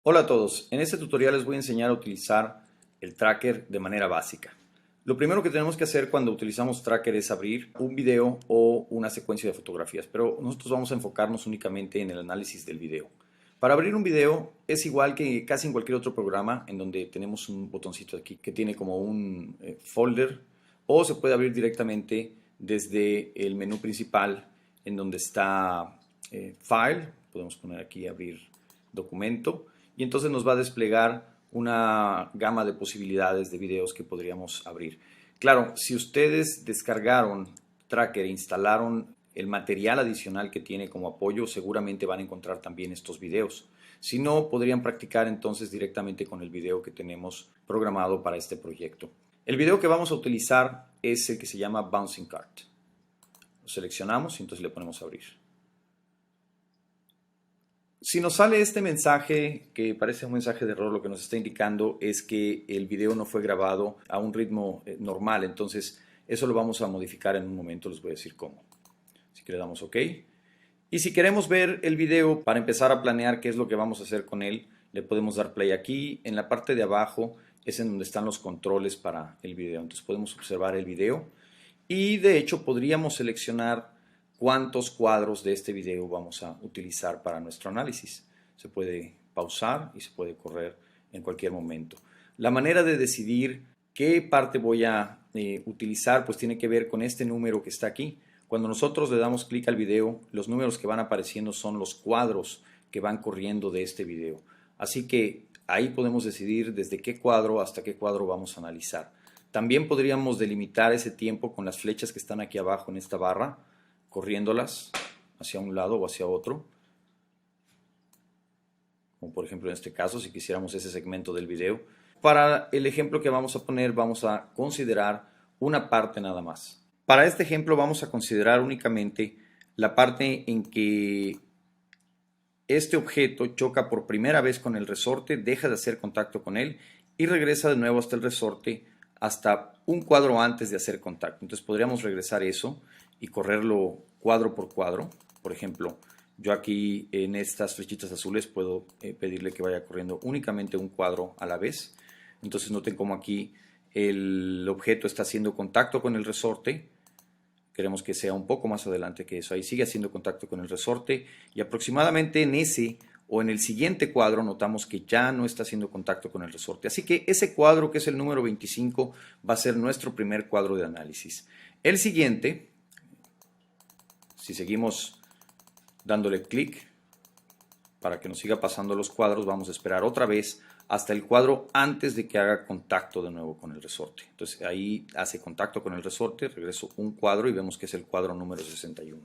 Hola a todos, en este tutorial les voy a enseñar a utilizar el tracker de manera básica. Lo primero que tenemos que hacer cuando utilizamos tracker es abrir un video o una secuencia de fotografías, pero nosotros vamos a enfocarnos únicamente en el análisis del video. Para abrir un video es igual que casi en cualquier otro programa en donde tenemos un botoncito aquí que tiene como un folder, o se puede abrir directamente desde el menú principal en donde está File. Podemos poner aquí abrir documento y entonces nos va a desplegar una gama de posibilidades de videos que podríamos abrir. Claro, si ustedes descargaron Tracker e instalaron el material adicional que tiene como apoyo, seguramente van a encontrar también estos videos. Si no, podrían practicar entonces directamente con el video que tenemos programado para este proyecto. El video que vamos a utilizar es el que se llama Bouncing Cart. Lo seleccionamos y entonces le ponemos a abrir. Si nos sale este mensaje, que parece un mensaje de error, lo que nos está indicando es que el video no fue grabado a un ritmo normal. Entonces, eso lo vamos a modificar en un momento, les voy a decir cómo. Así que le damos OK. Y si queremos ver el video para empezar a planear qué es lo que vamos a hacer con él, le podemos dar play aquí. En la parte de abajo es en donde están los controles para el video. Entonces podemos observar el video y de hecho podríamos seleccionar cuántos cuadros de este video vamos a utilizar para nuestro análisis. Se puede pausar y se puede correr en cualquier momento. La manera de decidir qué parte voy a utilizar pues tiene que ver con este número que está aquí. Cuando nosotros le damos clic al video, los números que van apareciendo son los cuadros que van corriendo de este video. Así que ahí podemos decidir desde qué cuadro hasta qué cuadro vamos a analizar. También podríamos delimitar ese tiempo con las flechas que están aquí abajo en esta barra, corriéndolas hacia un lado o hacia otro, como por ejemplo en este caso, si quisiéramos ese segmento del video. Para el ejemplo que vamos a poner, vamos a considerar una parte nada más. Para este ejemplo vamos a considerar únicamente la parte en que este objeto choca por primera vez con el resorte, deja de hacer contacto con él y regresa de nuevo hasta el resorte hasta un cuadro antes de hacer contacto. Entonces podríamos regresar eso y correrlo cuadro por cuadro. Por ejemplo, yo aquí en estas flechitas azules puedo pedirle que vaya corriendo únicamente un cuadro a la vez. Entonces noten cómo aquí el objeto está haciendo contacto con el resorte. Queremos que sea un poco más adelante que eso. Ahí sigue haciendo contacto con el resorte y aproximadamente en ese o en el siguiente cuadro notamos que ya no está haciendo contacto con el resorte. Así que ese cuadro, que es el número 25, va a ser nuestro primer cuadro de análisis. El siguiente, si seguimos dándole clic para que nos siga pasando los cuadros, vamos a esperar otra vez hasta el cuadro antes de que haga contacto de nuevo con el resorte. Entonces ahí hace contacto con el resorte, regreso un cuadro y vemos que es el cuadro número 61.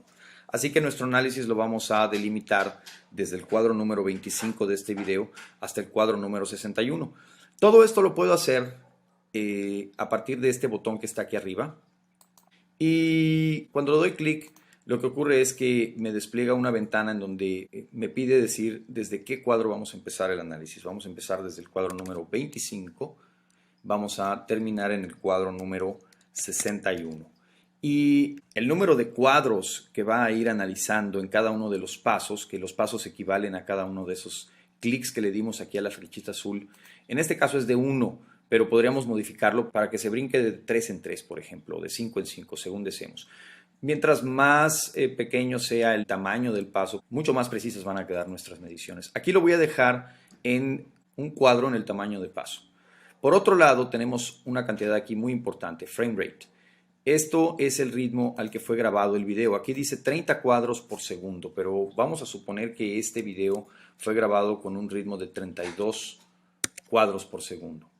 Así que nuestro análisis lo vamos a delimitar desde el cuadro número 25 de este video hasta el cuadro número 61. Todo esto lo puedo hacer a partir de este botón que está aquí arriba. Y cuando le doy clic, lo que ocurre es que me despliega una ventana en donde me pide decir desde qué cuadro vamos a empezar el análisis. Vamos a empezar desde el cuadro número 25, vamos a terminar en el cuadro número 61. Y el número de cuadros que va a ir analizando en cada uno de los pasos, que los pasos equivalen a cada uno de esos clics que le dimos aquí a la flechita azul, en este caso es de 1, pero podríamos modificarlo para que se brinque de 3 en 3, por ejemplo, o de 5 en 5, según deseemos. Mientras más pequeño sea el tamaño del paso, mucho más precisas van a quedar nuestras mediciones. Aquí lo voy a dejar en un cuadro en el tamaño de paso. Por otro lado, tenemos una cantidad aquí muy importante, frame rate. Esto es el ritmo al que fue grabado el video. Aquí dice 30 cuadros por segundo, pero vamos a suponer que este video fue grabado con un ritmo de 32 cuadros por segundo.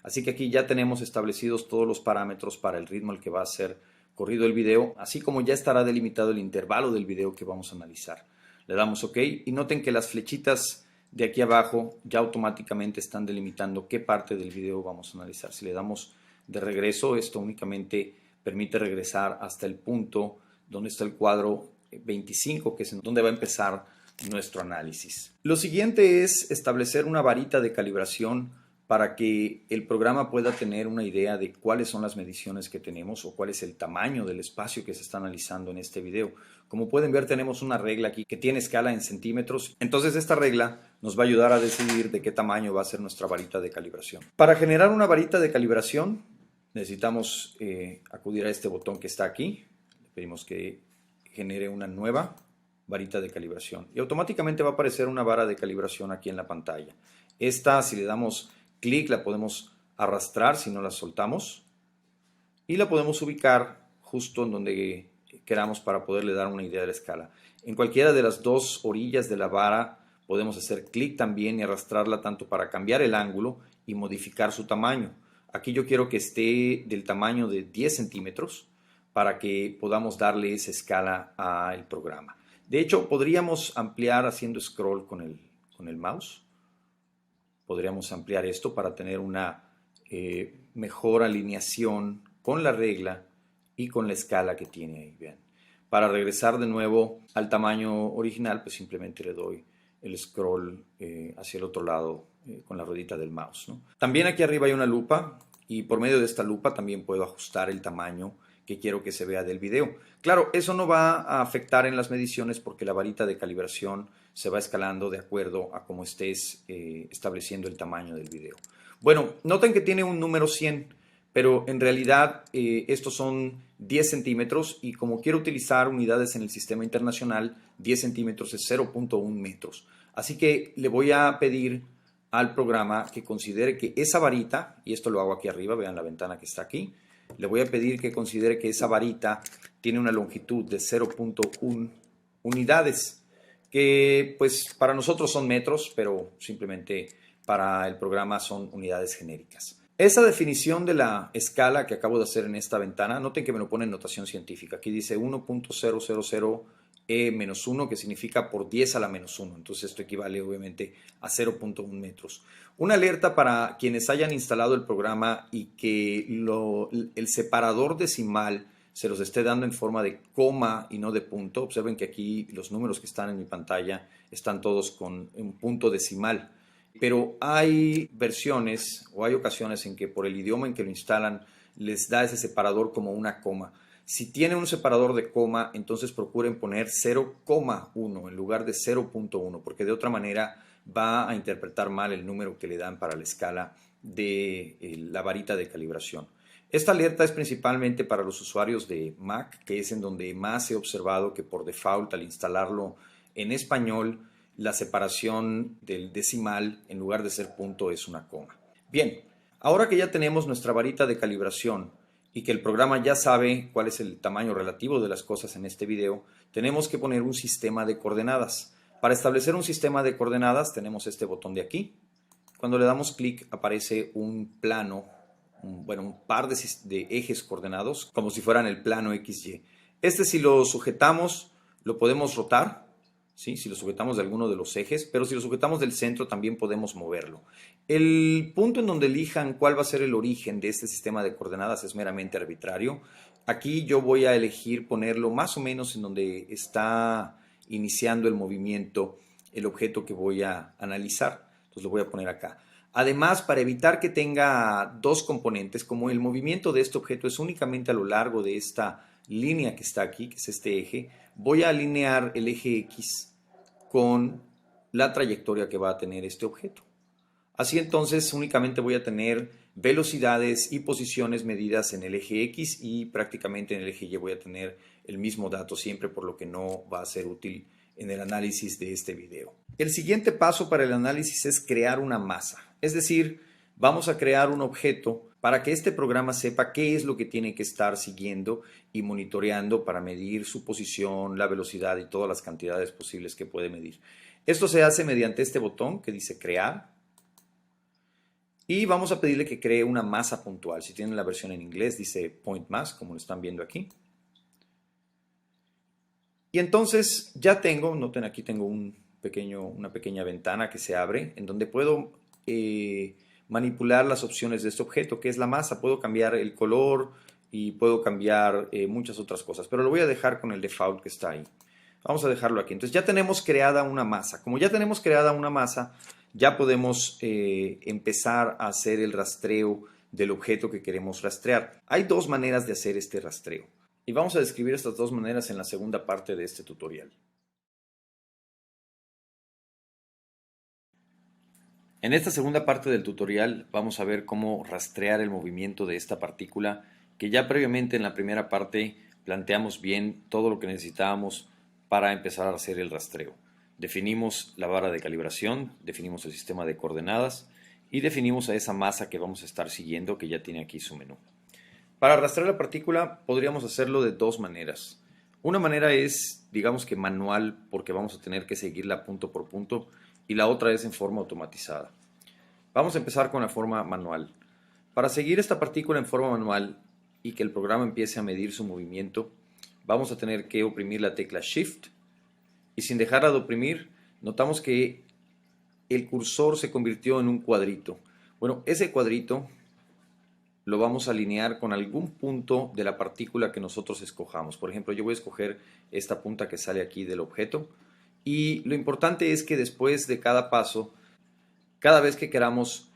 Así que aquí ya tenemos establecidos todos los parámetros para el ritmo al que va a ser corrido el video, así como ya estará delimitado el intervalo del video que vamos a analizar. Le damos OK y noten que las flechitas de aquí abajo ya automáticamente están delimitando qué parte del video vamos a analizar. Si le damos de regreso, esto únicamente permite regresar hasta el punto donde está el cuadro 25, que es en donde va a empezar nuestro análisis. Lo siguiente es establecer una varita de calibración para que el programa pueda tener una idea de cuáles son las mediciones que tenemos o cuál es el tamaño del espacio que se está analizando en este video. Como pueden ver, tenemos una regla aquí que tiene escala en centímetros. Entonces esta regla nos va a ayudar a decidir de qué tamaño va a ser nuestra varita de calibración. Para generar una varita de calibración necesitamos acudir a este botón que está aquí. Le pedimos que genere una nueva varita de calibración y automáticamente va a aparecer una vara de calibración aquí en la pantalla. Esta, si le damos clic, la podemos arrastrar si no la soltamos y la podemos ubicar justo en donde queramos para poderle dar una idea de la escala. En cualquiera de las dos orillas de la vara podemos hacer clic también y arrastrarla tanto para cambiar el ángulo y modificar su tamaño. Aquí yo quiero que esté del tamaño de 10 centímetros para que podamos darle esa escala al programa. De hecho, podríamos ampliar haciendo scroll con el mouse. Podríamos ampliar esto para tener una mejor alineación con la regla y con la escala que tiene ahí. Bien. Para regresar de nuevo al tamaño original, pues simplemente le doy el scroll hacia el otro lado con la ruedita del mouse, ¿no? También aquí arriba hay una lupa y por medio de esta lupa también puedo ajustar el tamaño que quiero que se vea del video. Claro, eso no va a afectar en las mediciones porque la varita de calibración se va escalando de acuerdo a cómo estés estableciendo el tamaño del video. Bueno, noten que tiene un número 100, pero en realidad estos son 10 centímetros y como quiero utilizar unidades en el sistema internacional, 10 centímetros es 0.1 metros. Así que le voy a pedir al programa que considere que esa varita, y esto lo hago aquí arriba, vean la ventana que está aquí, le voy a pedir que considere que esa varita tiene una longitud de 0.1 unidades, que pues para nosotros son metros, pero simplemente para el programa son unidades genéricas. Esa definición de la escala que acabo de hacer en esta ventana, noten que me lo pone en notación científica. Aquí dice 1.000 E-1, que significa por 10 a la menos 1. Entonces esto equivale obviamente a 0.1 metros. Una alerta para quienes hayan instalado el programa y que el separador decimal se los esté dando en forma de coma y no de punto. Observen que aquí los números que están en mi pantalla están todos con un punto decimal. Pero hay versiones o hay ocasiones en que por el idioma en que lo instalan les da ese separador como una coma. Si tienen un separador de coma, entonces procuren poner 0,1 en lugar de 0.1, porque de otra manera va a interpretar mal el número que le dan para la escala de la varita de calibración. Esta alerta es principalmente para los usuarios de Mac, que es en donde más he observado que por default al instalarlo en español, la separación del decimal en lugar de ser punto es una coma. Bien, ahora que ya tenemos nuestra varita de calibración y que el programa ya sabe cuál es el tamaño relativo de las cosas en este video, tenemos que poner un sistema de coordenadas. Para establecer un sistema de coordenadas tenemos este botón de aquí. Cuando le damos clic aparece un plano, un par de ejes coordenados, como si fueran el plano XY. Este, si lo sujetamos, lo podemos rotar, ¿sí? Si lo sujetamos de alguno de los ejes, pero si lo sujetamos del centro también podemos moverlo. El punto en donde elijan cuál va a ser el origen de este sistema de coordenadas es meramente arbitrario. Aquí yo voy a elegir ponerlo más o menos en donde está iniciando el movimiento el objeto que voy a analizar. Entonces lo voy a poner acá. Además, para evitar que tenga dos componentes, como el movimiento de este objeto es únicamente a lo largo de esta línea que está aquí, que es este eje, voy a alinear el eje X con la trayectoria que va a tener este objeto. Así entonces únicamente voy a tener velocidades y posiciones medidas en el eje X y prácticamente en el eje Y voy a tener el mismo dato siempre, por lo que no va a ser útil en el análisis de este video. El siguiente paso para el análisis es crear una masa, es decir, vamos a crear un objeto para que este programa sepa qué es lo que tiene que estar siguiendo y monitoreando para medir su posición, la velocidad y todas las cantidades posibles que puede medir. Esto se hace mediante este botón que dice crear y vamos a pedirle que cree una masa puntual. Si tienen la versión en inglés dice point mass, como lo están viendo aquí. Y entonces ya tengo, noten aquí tengo una pequeña ventana que se abre en donde puedo manipular las opciones de este objeto, que es la masa. Puedo cambiar el color y puedo cambiar muchas otras cosas, pero lo voy a dejar con el default que está ahí. Vamos a dejarlo aquí. Entonces ya tenemos creada una masa. Como ya tenemos creada una masa, ya podemos empezar a hacer el rastreo del objeto que queremos rastrear. Hay dos maneras de hacer este rastreo y vamos a describir estas dos maneras en la segunda parte de este tutorial. En esta segunda parte del tutorial vamos a ver cómo rastrear el movimiento de esta partícula, que ya previamente en la primera parte planteamos bien todo lo que necesitábamos para empezar a hacer el rastreo. Definimos la vara de calibración, definimos el sistema de coordenadas y definimos a esa masa que vamos a estar siguiendo, que ya tiene aquí su menú. Para rastrear la partícula podríamos hacerlo de dos maneras. Una manera es, digamos que manual, porque vamos a tener que seguirla punto por punto, y la otra es en forma automatizada. Vamos a empezar con la forma manual. Para seguir esta partícula en forma manual y que el programa empiece a medir su movimiento, vamos a tener que oprimir la tecla Shift, y sin dejarla de oprimir, notamos que el cursor se convirtió en un cuadrito. Bueno, ese cuadrito lo vamos a alinear con algún punto de la partícula que nosotros escojamos. Por ejemplo, yo voy a escoger esta punta que sale aquí del objeto, y lo importante es que después de cada paso, cada vez que queramos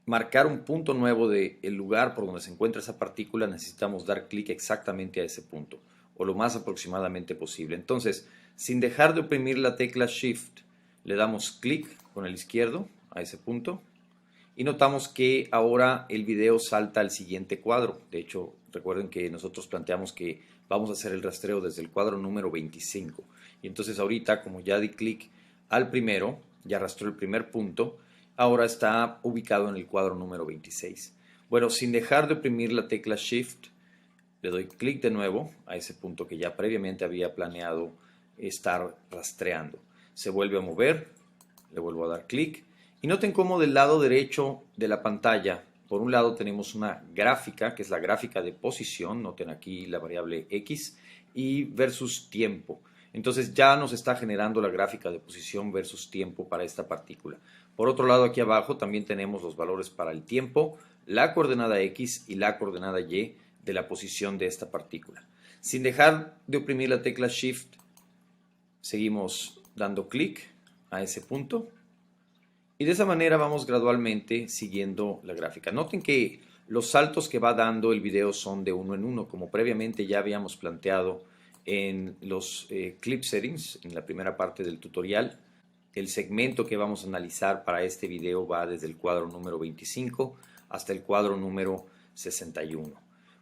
marcar un punto nuevo del lugar por donde se encuentra esa partícula, necesitamos dar clic exactamente a ese punto, o lo más aproximadamente posible. Entonces, sin dejar de oprimir la tecla Shift, le damos clic con el izquierdo a ese punto, y notamos que ahora el video salta al siguiente cuadro. De hecho, recuerden que nosotros planteamos que vamos a hacer el rastreo desde el cuadro número 25. Y entonces ahorita, como ya di clic al primero, ya arrastró el primer punto, ahora está ubicado en el cuadro número 26. Bueno, sin dejar de oprimir la tecla Shift, le doy clic de nuevo a ese punto que ya previamente había planeado estar rastreando. Se vuelve a mover, le vuelvo a dar clic. Y noten cómo del lado derecho de la pantalla, por un lado tenemos una gráfica, que es la gráfica de posición, noten aquí la variable X, y versus tiempo. Entonces ya nos está generando la gráfica de posición versus tiempo para esta partícula. Por otro lado, aquí abajo también tenemos los valores para el tiempo, la coordenada X y la coordenada Y de la posición de esta partícula. Sin dejar de oprimir la tecla Shift, seguimos dando clic a ese punto. Y de esa manera vamos gradualmente siguiendo la gráfica. Noten que los saltos que va dando el video son de uno en uno, como previamente ya habíamos planteado en los clip settings, en la primera parte del tutorial. El segmento que vamos a analizar para este video va desde el cuadro número 25 hasta el cuadro número 61.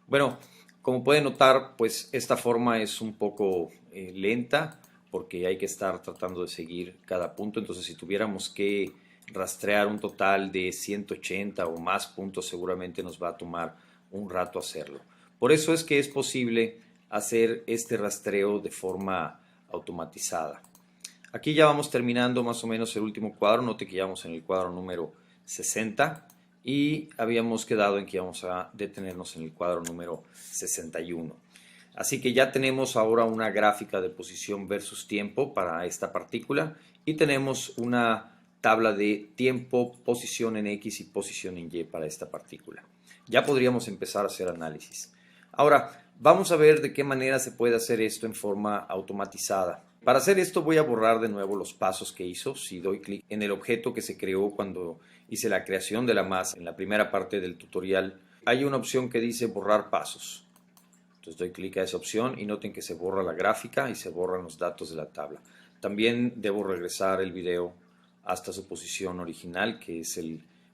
Bueno, como pueden notar, pues esta forma es un poco lenta, porque hay que estar tratando de seguir cada punto. Entonces, si tuviéramos que rastrear un total de 180 o más puntos, seguramente nos va a tomar un rato hacerlo. Por eso es que es posible hacer este rastreo de forma automatizada. Aquí ya vamos terminando más o menos el último cuadro. Note que ya vamos en el cuadro número 60 y habíamos quedado en que íbamos a detenernos en el cuadro número 61. Así que ya tenemos ahora una gráfica de posición versus tiempo para esta partícula, y tenemos una tabla de tiempo, posición en X y posición en Y para esta partícula. Ya podríamos empezar a hacer análisis. Ahora, vamos a ver de qué manera se puede hacer esto en forma automatizada. Para hacer esto voy a borrar de nuevo los pasos que hizo. Si doy clic en el objeto que se creó cuando hice la creación de la masa en la primera parte del tutorial, hay una opción que dice borrar pasos. Entonces doy clic a esa opción y noten que se borra la gráfica y se borran los datos de la tabla. También debo regresar el video hasta su posición original, que es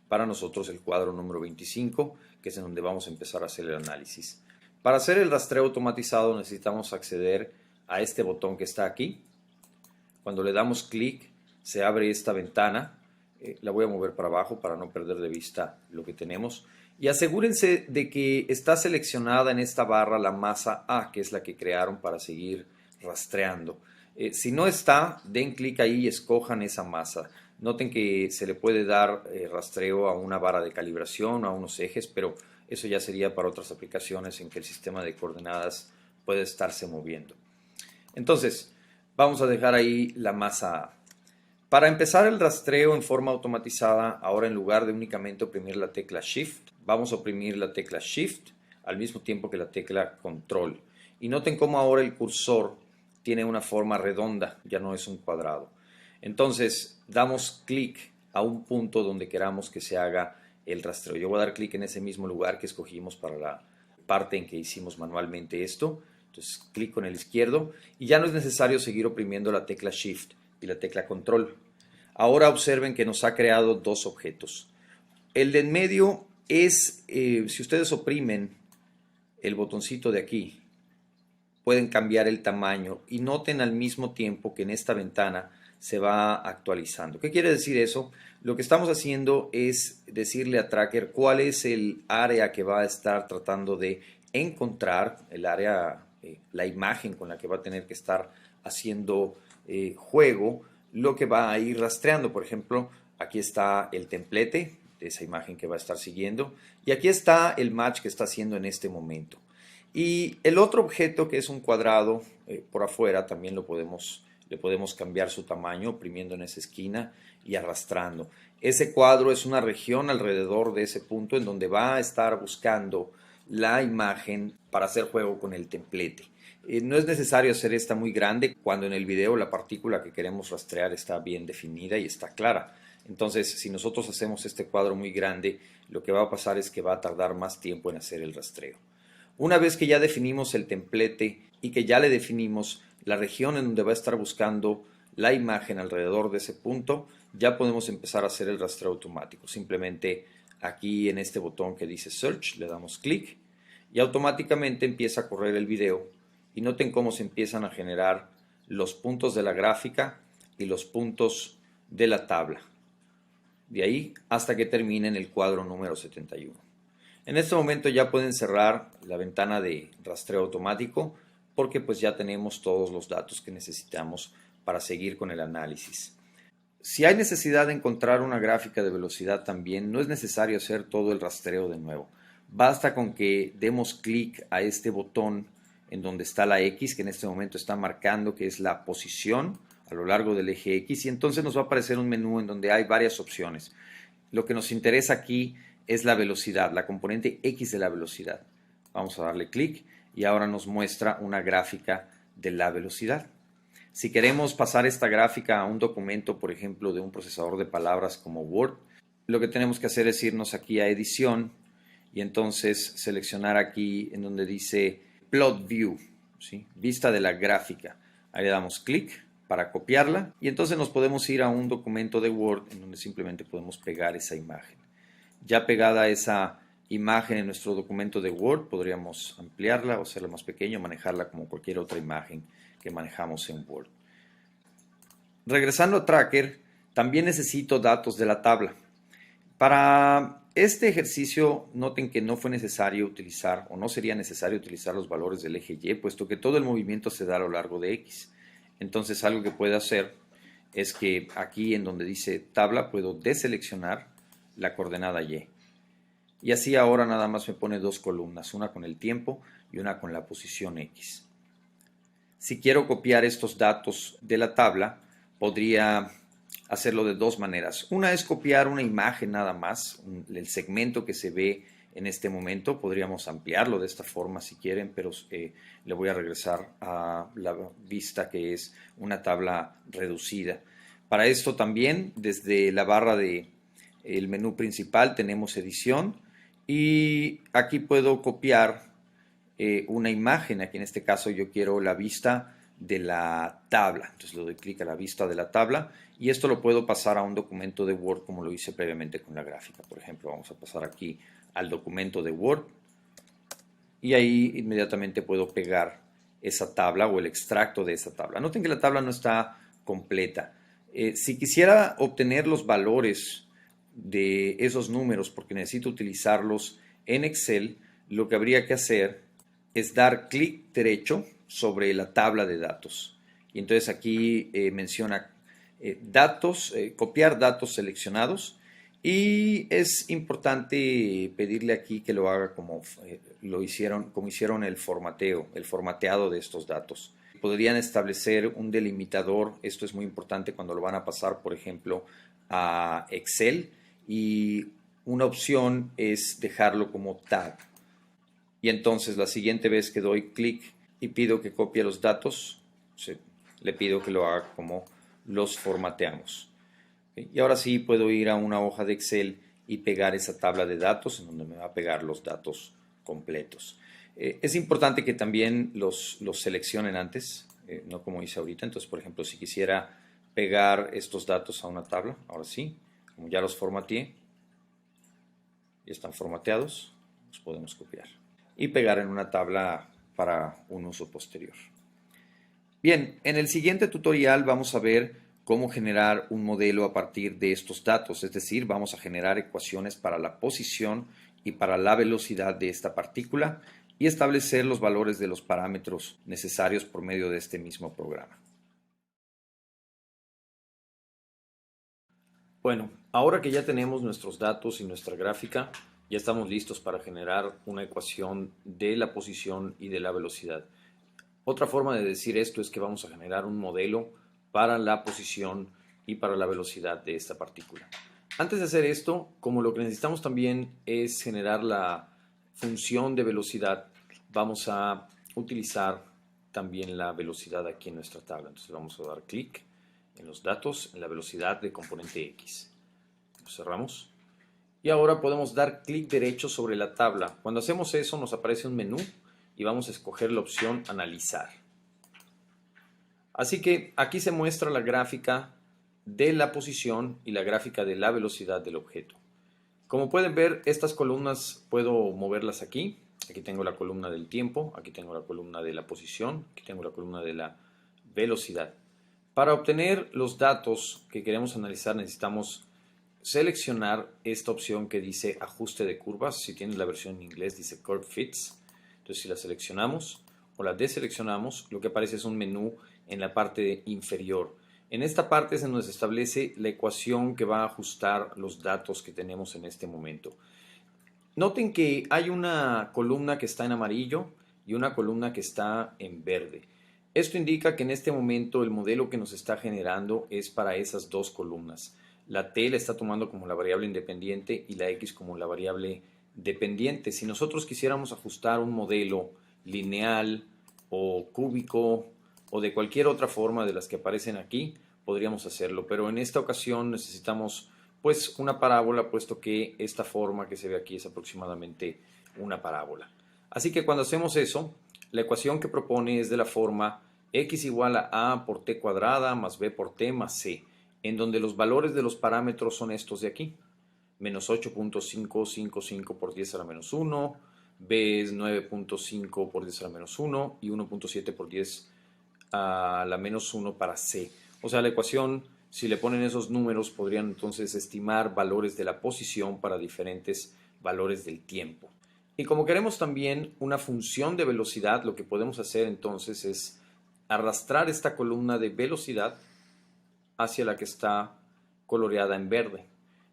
para nosotros el cuadro número 25, que es en donde vamos a empezar a hacer el análisis. Para hacer el rastreo automatizado necesitamos acceder a este botón que está aquí. Cuando le damos clic se abre esta ventana. La voy a mover para abajo para no perder de vista lo que tenemos. Y asegúrense de que está seleccionada en esta barra la masa A, que es la que crearon para seguir rastreando. Si no está, den clic ahí y escojan esa masa. Noten que se le puede dar rastreo a una vara de calibración, a unos ejes, pero eso ya sería para otras aplicaciones en que el sistema de coordenadas puede estarse moviendo. Entonces, vamos a dejar ahí la masa A. Para empezar el rastreo en forma automatizada, ahora en lugar de únicamente oprimir la tecla Shift, vamos a oprimir la tecla Shift al mismo tiempo que la tecla Control. Y noten cómo ahora el cursor tiene una forma redonda, ya no es un cuadrado. Entonces, damos clic a un punto donde queramos que se haga el rastreo. Yo voy a dar clic en ese mismo lugar que escogimos para la parte en que hicimos manualmente esto. Entonces clic con el izquierdo y ya no es necesario seguir oprimiendo la tecla Shift y la tecla Control. Ahora observen que nos ha creado dos objetos. El de en medio es, si ustedes oprimen el botoncito de aquí, pueden cambiar el tamaño y noten al mismo tiempo que en esta ventana se va actualizando. ¿Qué quiere decir eso? Lo que estamos haciendo es decirle a Tracker cuál es el área que va a estar tratando de encontrar, el área, la imagen con la que va a tener que estar haciendo juego, lo que va a ir rastreando. Por ejemplo, aquí está el templete de esa imagen que va a estar siguiendo y aquí está el match que está haciendo en este momento. Y el otro objeto, que es un cuadrado por afuera, también le podemos cambiar su tamaño oprimiendo en esa esquina y arrastrando. Ese cuadro es una región alrededor de ese punto en donde va a estar buscando la imagen para hacer juego con el templete. No es necesario hacer esta muy grande cuando en el video la partícula que queremos rastrear está bien definida y está clara. Entonces, si nosotros hacemos este cuadro muy grande, lo que va a pasar es que va a tardar más tiempo en hacer el rastreo. Una vez que ya definimos el templete y que ya le definimos la región en donde va a estar buscando la imagen alrededor de ese punto, ya podemos empezar a hacer el rastreo automático. Simplemente aquí en este botón que dice Search le damos clic y automáticamente empieza a correr el video y noten cómo se empiezan a generar los puntos de la gráfica y los puntos de la tabla. De ahí hasta que termine en el cuadro número 71. En este momento ya pueden cerrar la ventana de rastreo automático porque pues ya tenemos todos los datos que necesitamos para seguir con el análisis. Si hay necesidad de encontrar una gráfica de velocidad también, no es necesario hacer todo el rastreo de nuevo. Basta con que demos clic a este botón en donde está la X, que en este momento está marcando que es la posición a lo largo del eje X, y entonces nos va a aparecer un menú en donde hay varias opciones. Lo que nos interesa aquí es la velocidad, la componente X de la velocidad. Vamos a darle clic y ahora nos muestra una gráfica de la velocidad. Si queremos pasar esta gráfica a un documento, por ejemplo, de un procesador de palabras como Word, lo que tenemos que hacer es irnos aquí a Edición y entonces seleccionar aquí en donde dice Plot View, ¿sí? Vista de la gráfica. Ahí le damos clic para copiarla y entonces nos podemos ir a un documento de Word en donde simplemente podemos pegar esa imagen. Ya pegada esa imagen en nuestro documento de Word, podríamos ampliarla o hacerla más pequeña, manejarla como cualquier otra imagen que manejamos en Word. Regresando a Tracker, también necesito datos de la tabla. Para este ejercicio, noten que no fue necesario utilizar o no sería necesario utilizar los valores del eje Y, puesto que todo el movimiento se da a lo largo de X. Entonces, algo que puedo hacer es que aquí en donde dice tabla, puedo deseleccionar la coordenada Y. Y así ahora nada más me pone dos columnas, una con el tiempo y una con la posición X. Si quiero copiar estos datos de la tabla, podría hacerlo de dos maneras. Una es copiar una imagen nada más, el segmento que se ve en este momento. Podríamos ampliarlo de esta forma si quieren, pero le voy a regresar a la vista que es una tabla reducida. Para esto también, desde la barra del menú principal tenemos edición y aquí puedo copiar una imagen. Aquí en este caso yo quiero la vista de la tabla, entonces le doy clic a la vista de la tabla y esto lo puedo pasar a un documento de Word como lo hice previamente con la gráfica. Por ejemplo, vamos a pasar aquí al documento de Word y ahí inmediatamente puedo pegar esa tabla o el extracto de esa tabla. Noten que la tabla no está completa. Si quisiera obtener los valores de esos números porque necesito utilizarlos en Excel, lo que habría que hacer es dar clic derecho sobre la tabla de datos. Y entonces aquí menciona datos, copiar datos seleccionados. Y es importante pedirle aquí que lo haga como hicieron el formateado de estos datos. Podrían establecer un delimitador, esto es muy importante cuando lo van a pasar, por ejemplo, a Excel, y una opción es dejarlo como tag. Y entonces la siguiente vez que doy clic y pido que copie los datos, le pido que lo haga como los formateamos. ¿Ok? Y ahora sí puedo ir a una hoja de Excel y pegar esa tabla de datos en donde me va a pegar los datos completos. Es importante que también los seleccionen antes, no como hice ahorita. Entonces, por ejemplo, si quisiera pegar estos datos a una tabla, ahora sí, como ya los formateé, ya están formateados, los podemos copiar y pegar en una tabla para un uso posterior. Bien, en el siguiente tutorial vamos a ver cómo generar un modelo a partir de estos datos, es decir, vamos a generar ecuaciones para la posición y para la velocidad de esta partícula y establecer los valores de los parámetros necesarios por medio de este mismo programa. Bueno, ahora que ya tenemos nuestros datos y nuestra gráfica, ya estamos listos para generar una ecuación de la posición y de la velocidad. Otra forma de decir esto es que vamos a generar un modelo para la posición y para la velocidad de esta partícula. Antes de hacer esto, como lo que necesitamos también es generar la función de velocidad, vamos a utilizar también la velocidad aquí en nuestra tabla. Entonces vamos a dar clic en los datos, en la velocidad de componente X. Lo cerramos. Y ahora podemos dar clic derecho sobre la tabla. Cuando hacemos eso nos aparece un menú y vamos a escoger la opción Analizar. Así que aquí se muestra la gráfica de la posición y la gráfica de la velocidad del objeto. Como pueden ver, estas columnas puedo moverlas aquí. Aquí tengo la columna del tiempo, aquí tengo la columna de la posición, aquí tengo la columna de la velocidad. Para obtener los datos que queremos analizar necesitamos seleccionar esta opción que dice ajuste de curvas. Si tienes la versión en inglés dice Curve Fits. Entonces si la seleccionamos o la deseleccionamos, lo que aparece es un menú en la parte inferior. En esta parte es donde se establece la ecuación que va a ajustar los datos que tenemos en este momento. Noten que hay una columna que está en amarillo y una columna que está en verde. Esto indica que en este momento el modelo que nos está generando es para esas dos columnas. La t la está tomando como la variable independiente y la x como la variable dependiente. Si nosotros quisiéramos ajustar un modelo lineal o cúbico o de cualquier otra forma de las que aparecen aquí, podríamos hacerlo. Pero en esta ocasión necesitamos pues una parábola, puesto que esta forma que se ve aquí es aproximadamente una parábola. Así que cuando hacemos eso, la ecuación que propone es de la forma x igual a por t cuadrada más b por t más c, en donde los valores de los parámetros son estos de aquí. Menos 8.555 por 10 a la menos 1, b es 9.5 por 10 a la menos 1 y 1.7 por 10 a la menos 1 para c. O sea, la ecuación, si le ponen esos números, podrían entonces estimar valores de la posición para diferentes valores del tiempo. Y como queremos también una función de velocidad, lo que podemos hacer entonces es arrastrar esta columna de velocidad hacia la que está coloreada en verde.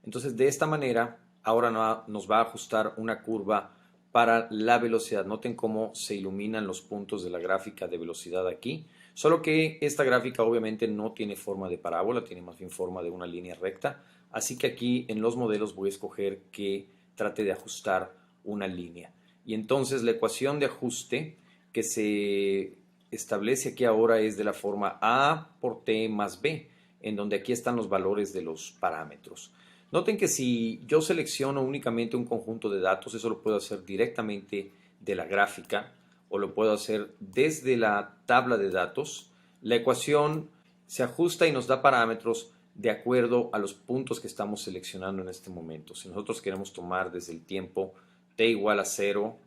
Entonces, de esta manera, ahora nos va a ajustar una curva para la velocidad. Noten cómo se iluminan los puntos de la gráfica de velocidad aquí. Solo que esta gráfica obviamente no tiene forma de parábola, tiene más bien forma de una línea recta. Así que aquí en los modelos voy a escoger que trate de ajustar una línea. Y entonces la ecuación de ajuste que se establece aquí ahora es de la forma A por T más B, en donde aquí están los valores de los parámetros. Noten que si yo selecciono únicamente un conjunto de datos, eso lo puedo hacer directamente de la gráfica o lo puedo hacer desde la tabla de datos. La ecuación se ajusta y nos da parámetros de acuerdo a los puntos que estamos seleccionando en este momento. Si nosotros queremos tomar desde el tiempo t igual a 0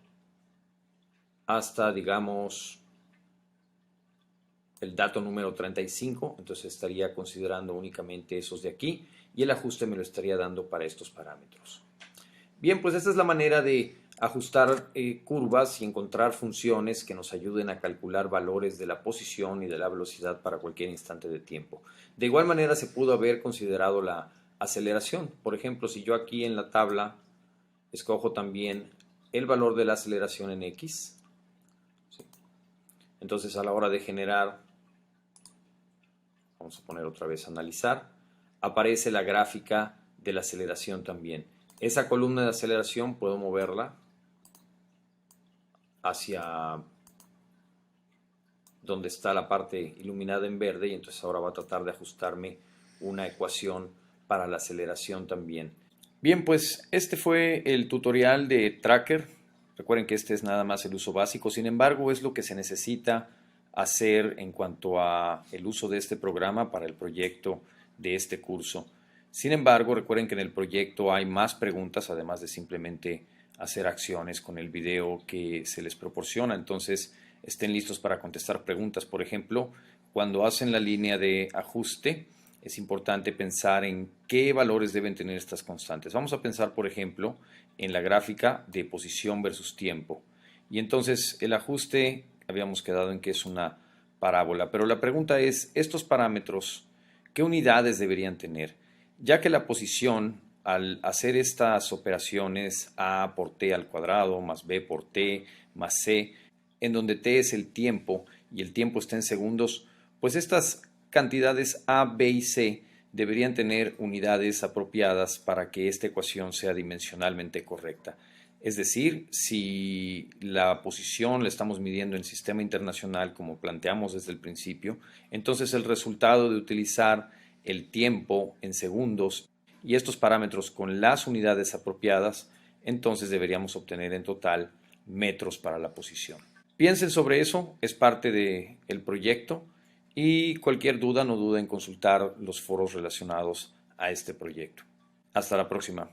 hasta, digamos, el dato número 35, entonces estaría considerando únicamente esos de aquí y el ajuste me lo estaría dando para estos parámetros. Bien, pues esta es la manera de ajustar curvas y encontrar funciones que nos ayuden a calcular valores de la posición y de la velocidad para cualquier instante de tiempo. De igual manera se pudo haber considerado la aceleración. Por ejemplo, si yo aquí en la tabla escojo también el valor de la aceleración en X, ¿sí? Entonces a la hora de generar, vamos a poner otra vez analizar, aparece la gráfica de la aceleración también. Esa columna de aceleración puedo moverla hacia donde está la parte iluminada en verde y entonces ahora va a tratar de ajustarme una ecuación para la aceleración también. Bien, pues este fue el tutorial de Tracker. Recuerden que este es nada más el uso básico, sin embargo es lo que se necesita hacer en cuanto a el uso de este programa para el proyecto de este curso. Sin embargo, recuerden que en el proyecto hay más preguntas, además de simplemente hacer acciones con el video que se les proporciona. Entonces, estén listos para contestar preguntas. Por ejemplo, cuando hacen la línea de ajuste, es importante pensar en qué valores deben tener estas constantes. Vamos a pensar, por ejemplo, en la gráfica de posición versus tiempo. Y entonces el ajuste, habíamos quedado en que es una parábola. Pero la pregunta es, estos parámetros, ¿qué unidades deberían tener? Ya que la posición, al hacer estas operaciones a por t al cuadrado, más b por t, más c, en donde t es el tiempo y el tiempo está en segundos, pues estas cantidades a, b y c deberían tener unidades apropiadas para que esta ecuación sea dimensionalmente correcta. Es decir, si la posición la estamos midiendo en sistema internacional como planteamos desde el principio, entonces el resultado de utilizar el tiempo en segundos y estos parámetros con las unidades apropiadas, entonces deberíamos obtener en total metros para la posición. Piensen sobre eso, es parte del proyecto y cualquier duda no duden en consultar los foros relacionados a este proyecto. Hasta la próxima.